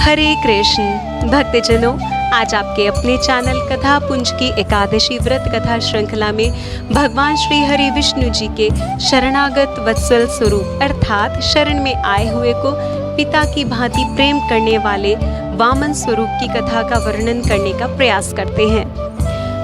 हरे कृष्ण भक्तजनों, आज आपके अपने चैनल कथा पुंज की एकादशी व्रत कथा श्रृंखला में भगवान श्री हरि विष्णु जी के शरणागत वत्सल स्वरूप अर्थात शरण में आए हुए को पिता की भांति प्रेम करने वाले वामन स्वरूप की कथा का वर्णन करने का प्रयास करते हैं।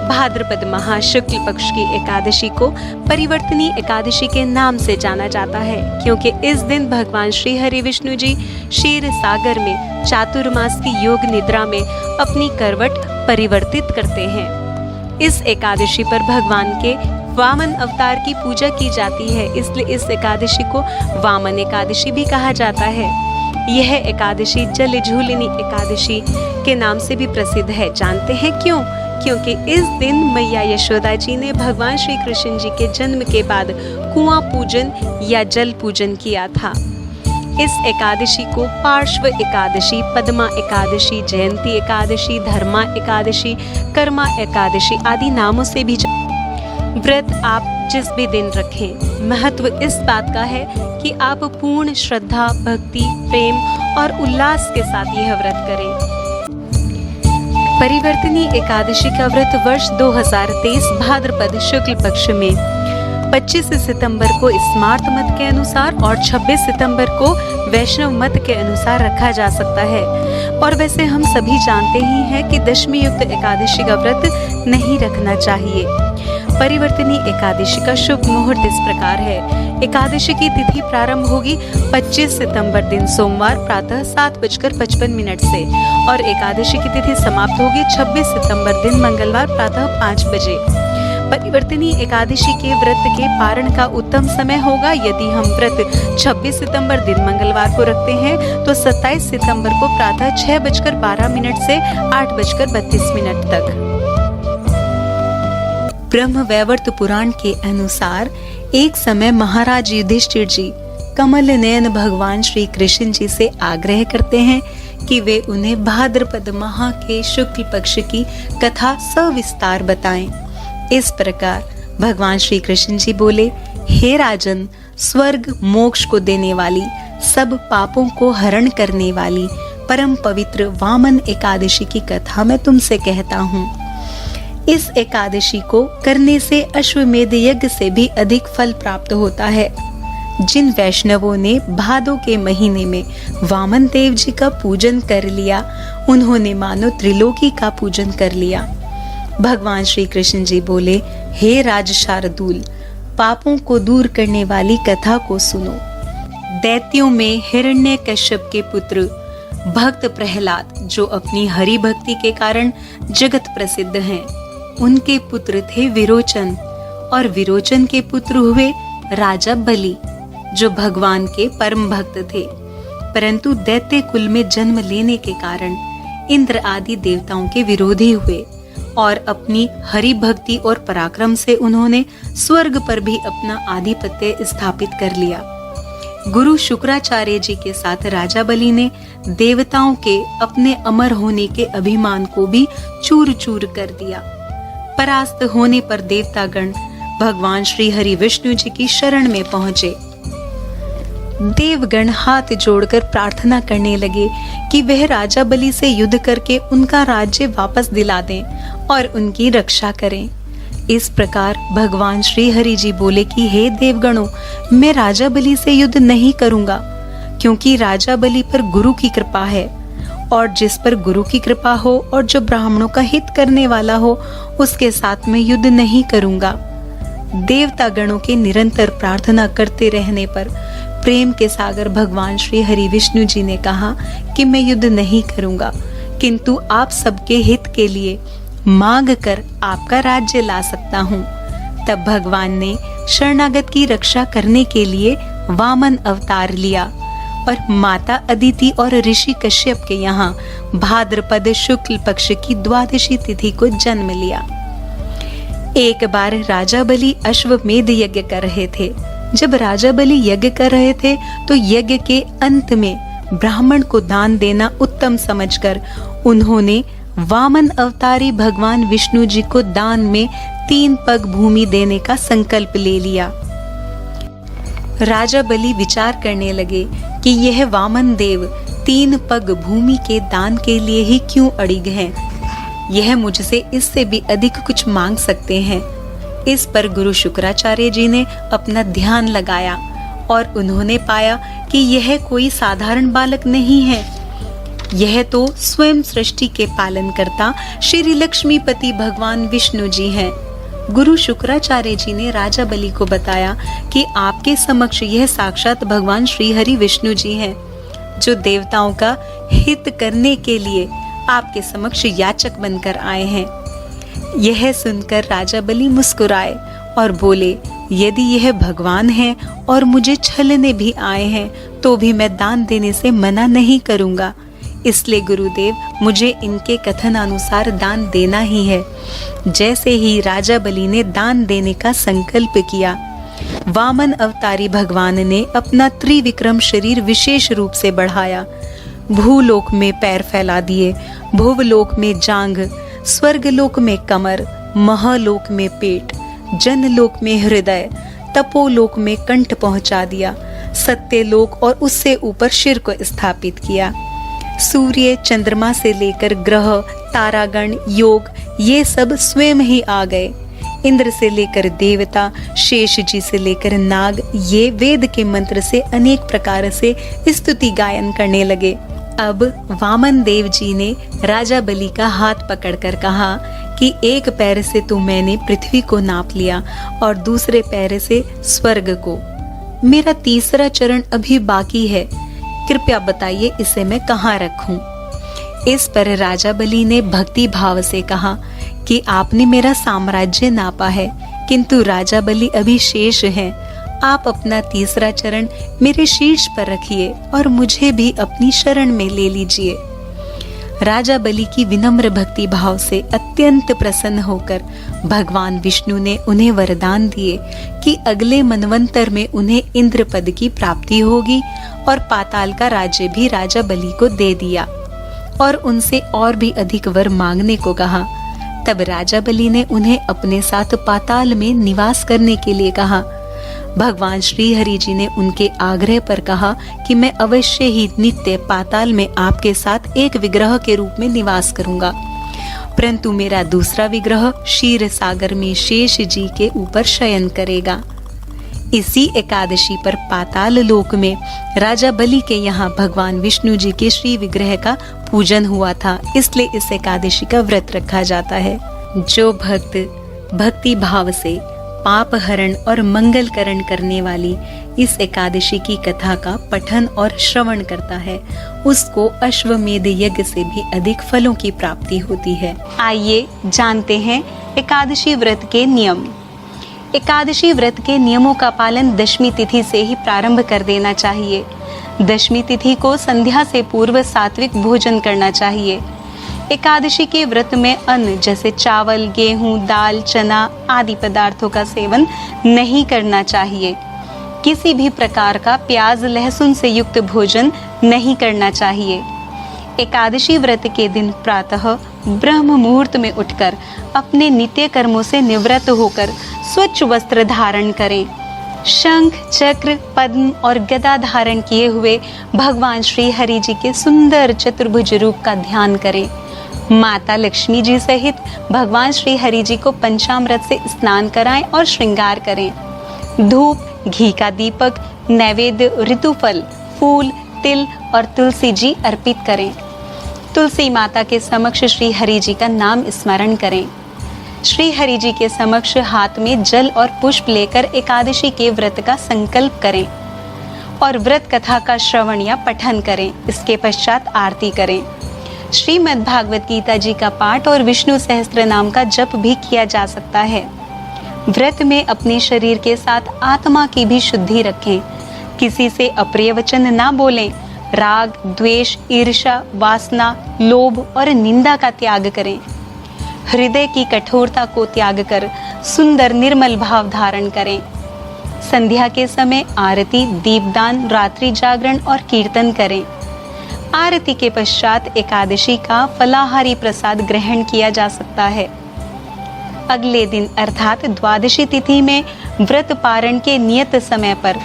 भाद्रपद माह शुक्ल पक्ष की एकादशी को परिवर्तनी एकादशी के नाम से जाना जाता है, क्योंकि इस दिन भगवान श्री हरि विष्णु जी क्षीर सागर में चातुर्मास की योग निद्रा में अपनी करवट परिवर्तित करते हैं। इस एकादशी पर भगवान के वामन अवतार की पूजा की जाती है, इसलिए इस एकादशी को वामन एकादशी भी कहा जाता है। यह एकादशी जल झूलनी एकादशी के नाम से भी प्रसिद्ध है। जानते हैं क्यों? क्योंकि इस दिन मैया यशोदा जी ने भगवान श्री कृष्ण जी के जन्म के बाद कुआं पूजन या जल पूजन किया था। इस एकादशी को पार्श्व एकादशी, पद्मा एकादशी, जयंती एकादशी, धर्मा एकादशी, कर्मा एकादशी आदि नामों से भी व्रत आप जिस भी दिन रखें, महत्व इस बात का है कि आप पूर्ण श्रद्धा, भक्ति, प्रेम और उल्लास के साथ यह व्रत करें। परिवर्तनी एकादशी का व्रत वर्ष 2023 भाद्रपद शुक्ल पक्ष में 25 सितंबर को स्मार्त मत के अनुसार और 26 सितंबर को वैष्णव मत के अनुसार रखा जा सकता है। और वैसे हम सभी जानते ही हैं कि दशमी युक्त एकादशी का व्रत नहीं रखना चाहिए। परिवर्तनी एकादशी का शुभ मुहूर्त इस प्रकार है। एकादशी की तिथि प्रारंभ होगी 25 सितंबर दिन सोमवार प्रातः 7:55 से और एकादशी की तिथि समाप्त होगी 26 सितंबर दिन मंगलवार प्रातः 5 बजे। परिवर्तनी एकादशी के व्रत के पारण का उत्तम समय होगा यदि हम व्रत 26 सितंबर दिन मंगलवार को रखते हैं तो 27 सितंबर को प्रातः 6:12 से 8:32 तक। ब्रह्म वैवर्त पुराण के अनुसार एक समय महाराज युधिष्ठिर जी कमल नयन भगवान श्री कृष्ण जी से आग्रह करते हैं कि वे उन्हें भाद्रपद माह के शुक्ल पक्ष की कथा सविस्तार बताएं। इस प्रकार भगवान श्री कृष्ण जी बोले, हे राजन, स्वर्ग मोक्ष को देने वाली, सब पापों को हरण करने वाली परम पवित्र वामन एकादशी की कथा मैं तुमसे कहता हूँ। इस एकादशी को करने से अश्वमेध यज्ञ से भी अधिक फल प्राप्त होता है। जिन वैष्णवों ने भादों के महीने में वामन देव जी का पूजन कर लिया, उन्होंने मानो त्रिलोकी का पूजन कर लिया। भगवान श्री कृष्ण जी बोले, हे राज शार्दूल, पापों को दूर करने वाली कथा को सुनो। दैत्यों में हिरण्यकश्यप के पुत्र भक्त प्रहलाद, जो अपनी हरि भक्ति के कारण जगत प्रसिद्ध हैं, उनके पुत्र थे विरोचन और विरोचन के पुत्र हुए राजा बलि, जो भगवान के परम भक्त थे। परंतु दैत्य कुल में जन्म लेने के कारण इंद्र आदि देवताओं के विरोधी हुए और अपनी हरि भक्ति और पराक्रम से उन्होंने स्वर्ग पर भी अपना आधिपत्य स्थापित कर लिया। गुरु शुक्राचार्य जी के साथ राजा बलि ने देवताओं के अपने अमर होने के अभिमान को भी चूर चूर कर दिया। परास्त होने पर देवतागण भगवान श्री हरि विष्णु जी की शरण में पहुंचे। देवगण हाथ जोड़कर प्रार्थना करने लगे कि वह राजा बलि से युद्ध करके उनका राज्य वापस दिला दें और उनकी रक्षा करें। इस प्रकार भगवान श्री हरि जी बोले कि हे देवगणों, मैं राजा बलि से युद्ध नहीं करूंगा, क्योंकि राजा बलि पर गुरु की कृपा है और जिस पर गुरु की कृपा हो और जो ब्राह्मणों का हित करने वाला हो, उसके साथ में युद्ध नहीं करूंगा। देवता गणों के निरंतर प्रार्थना करते रहने पर प्रेम के सागर भगवान श्री हरि विष्णु जी ने कहा कि मैं युद्ध नहीं करूंगा, किंतु आप सबके हित के लिए मांग कर आपका राज्य ला सकता हूँ। तब भगवान ने शरणागत की रक्षा करने के लिए वामन अवतार लिया और माता अदिति और ऋषि कश्यप के यहाँ भाद्रपद शुक्ल पक्ष की द्वादशी तिथि को जन्म लिया। एक बार राजा बलि अश्वमेध यज्ञ कर रहे थे। जब राजा बलि यज्ञ कर रहे थे तो यज्ञ के अंत में ब्राह्मण को दान देना उत्तम समझकर उन्होंने वामन अवतारी भगवान विष्णु जी को दान में 3 पग भूमि देने का संकल्प ले लिया। राजा बलि विचार करने लगे कि यह वामन देव 3 पग भूमि के दान के लिए ही क्यों अड़िग हैं? यह मुझसे इससे भी अधिक कुछ मांग सकते हैं। इस पर गुरु शुक्राचार्य जी ने अपना ध्यान लगाया और उन्होंने पाया कि यह कोई साधारण बालक नहीं है। यह तो स्वयं सृष्टि के पालनकर्ता श्री लक्ष्मीपति भगवान विष्णु जी हैं। गुरु शुक्राचार्य जी ने राजा बलि को बताया कि आपके समक्ष यह साक्षात भगवान श्री हरि विष्णु जी हैं, जो देवताओं का हित करने के लिए आपके समक्ष याचक बनकर आए हैं। यह सुनकर राजा बलि मुस्कुराए और बोले, यदि यह भगवान हैं और मुझे छलने भी आए हैं तो भी मैं दान देने से मना नहीं करूंगा। इसलिए गुरुदेव, मुझे इनके कथन अनुसार दान देना ही है। जैसे ही राजा बलि ने दान देने का संकल्प किया, वामन अवतारी भगवान ने अपना त्रिविक्रम शरीर विशेष रूप से बढ़ाया। भूलोक में पैर फैला दिए, भुवलोक में जांघ, स्वर्गलोक में कमर, महलोक में पेट, जनलोक में हृदय, तपोलोक में कंठ पहुंचा दिया, सत्यलोक और उससे ऊपर शिर को स्थापित किया। सूर्य, चंद्रमा से लेकर ग्रह, तारागण, योग, ये सब स्वयं ही आ गए। इंद्र से लेकर देवता, शेष जी से लेकर नाग, ये वेद के मंत्र से अनेक प्रकार से स्तुति गायन करने लगे। अब वामन देव जी ने राजा बलि का हाथ पकड़कर कहा कि एक पैर से तो मैंने पृथ्वी को नाप लिया और दूसरे पैर से स्वर्ग को। मेरा तीसरा चरण अभी बाकी है, कृपया बताइए इसे मैं कहाँ रखूं? इस पर राजा बलि ने भक्ति भाव से कहा कि आपने मेरा साम्राज्य नापा है, किंतु राजा बलि अभी शेष हैं। आप अपना तीसरा चरण मेरे शीर्ष पर रखिए और मुझे भी अपनी शरण में ले लीजिए। राजा बलि की विनम्र भक्ति भाव से अत्यंत प्रसन्न होकर भगवान विष्णु ने उन्हें वरदान दिए कि अगले मनवंतर में उन्हें इंद्र पद की प्राप्ति होगी और पाताल का राज्य भी राजा बलि को दे दिया और उनसे और भी अधिक वर मांगने को कहा। तब राजा बलि ने उन्हें अपने साथ पाताल में निवास करने के लिए कहा। भगवान श्री हरि जी ने उनके आग्रह पर कहा कि मैं अवश्य ही नित्य पाताल में आपके साथ एक विग्रह के रूप में निवास करूंगा, परंतु मेरा दूसरा विग्रह क्षीर सागर में शेष जी के ऊपर शयन करेगा। इसी एकादशी पर पाताल लोक में राजा बलि के यहाँ भगवान विष्णु जी के श्री विग्रह का पूजन हुआ था, इसलिए इस एकादशी का व्रत रखा जाता है। जो भक्त भक्ति भाव से पाप हरण और मंगलकरण करने वाली इस एकादशी की कथा का पठन और श्रवण करता है, उसको अश्वमेध यज्ञ से भी अधिक फलों की प्राप्ति होती है। आइए जानते हैं एकादशी व्रत के नियम। एकादशी व्रत के नियमों का पालन दशमी तिथि से ही प्रारंभ कर देना चाहिए। दशमी तिथि को संध्या से पूर्व सात्विक भोजन करना चाहिए। एकादशी के व्रत में अन्न जैसे चावल, गेहूं, दाल, चना आदि पदार्थों का सेवन नहीं करना चाहिए। किसी भी प्रकार का प्याज, लहसुन से युक्त भोजन नहीं करना चाहिए। एकादशी व्रत के दिन प्रातः ब्रह्म मुहूर्त में उठकर अपने नित्य कर्मों से निवृत्त होकर स्वच्छ वस्त्र धारण करें। शंख, चक्र, पद्म और गदा धारण किए हुए भगवान श्री हरि जी के सुंदर चतुर्भुज रूप का ध्यान करें। माता लक्ष्मी जी सहित भगवान श्री हरि जी को पंचामृत से स्नान कराएं और श्रृंगार करें। धूप, घी का दीपक, नैवेद्य, ऋतुफल, फूल, तिल और तुलसी जी अर्पित करें। तुलसी माता के समक्ष श्री हरि जी का नाम स्मरण करें। श्री हरि जी के समक्ष हाथ में जल और पुष्प लेकर एकादशी के व्रत का संकल्प करें और व्रत कथा का श्रवण या पठन करें। इसके पश्चात आरती करें। श्रीमद् भागवत गीता जी का पाठ और विष्णु सहस्त्र नाम का जप भी किया जा सकता है। व्रत में अपने शरीर के साथ आत्मा की भी शुद्धि रखें। किसी से अप्रिय वचन ना बोलें। राग, द्वेष, ईर्ष्या, वासना, लोभ और निंदा का त्याग करें। हृदय की कठोरता को त्याग कर सुंदर निर्मल भाव धारण करें। संध्या के समय आरती, दीपदान, रात्रि जागरण और कीर्तन करें। आरती के पश्चात एकादशी का फलाहारी प्रसाद ग्रहण किया जा सकता है। अगले दिन अर्थात द्वादशी तिथि में व्रत पारण के नियत समय पर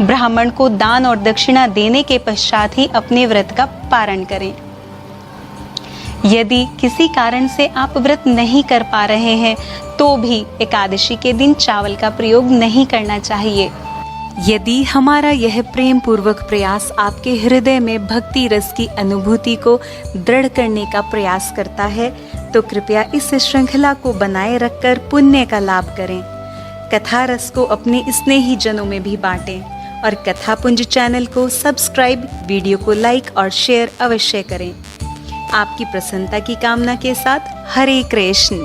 ब्राह्मण को दान और दक्षिणा देने के पश्चात ही अपने व्रत का पारण करें। यदि किसी कारण से आप व्रत नहीं कर पा रहे हैं तो भी एकादशी के दिन चावल का प्रयोग नहीं करना चाहिए। यदि हमारा यह प्रेम पूर्वक प्रयास आपके हृदय में भक्ति रस की अनुभूति को दृढ़ करने का प्रयास करता है तो कृपया इस श्रृंखला को बनाए रखकर पुण्य का लाभ करें। कथा रस को अपने स्नेही जनों में भी बांटें और कथापुंज चैनल को सब्सक्राइब, वीडियो को लाइक और शेयर अवश्य करें। आपकी प्रसन्नता की कामना के साथ हरे कृष्ण।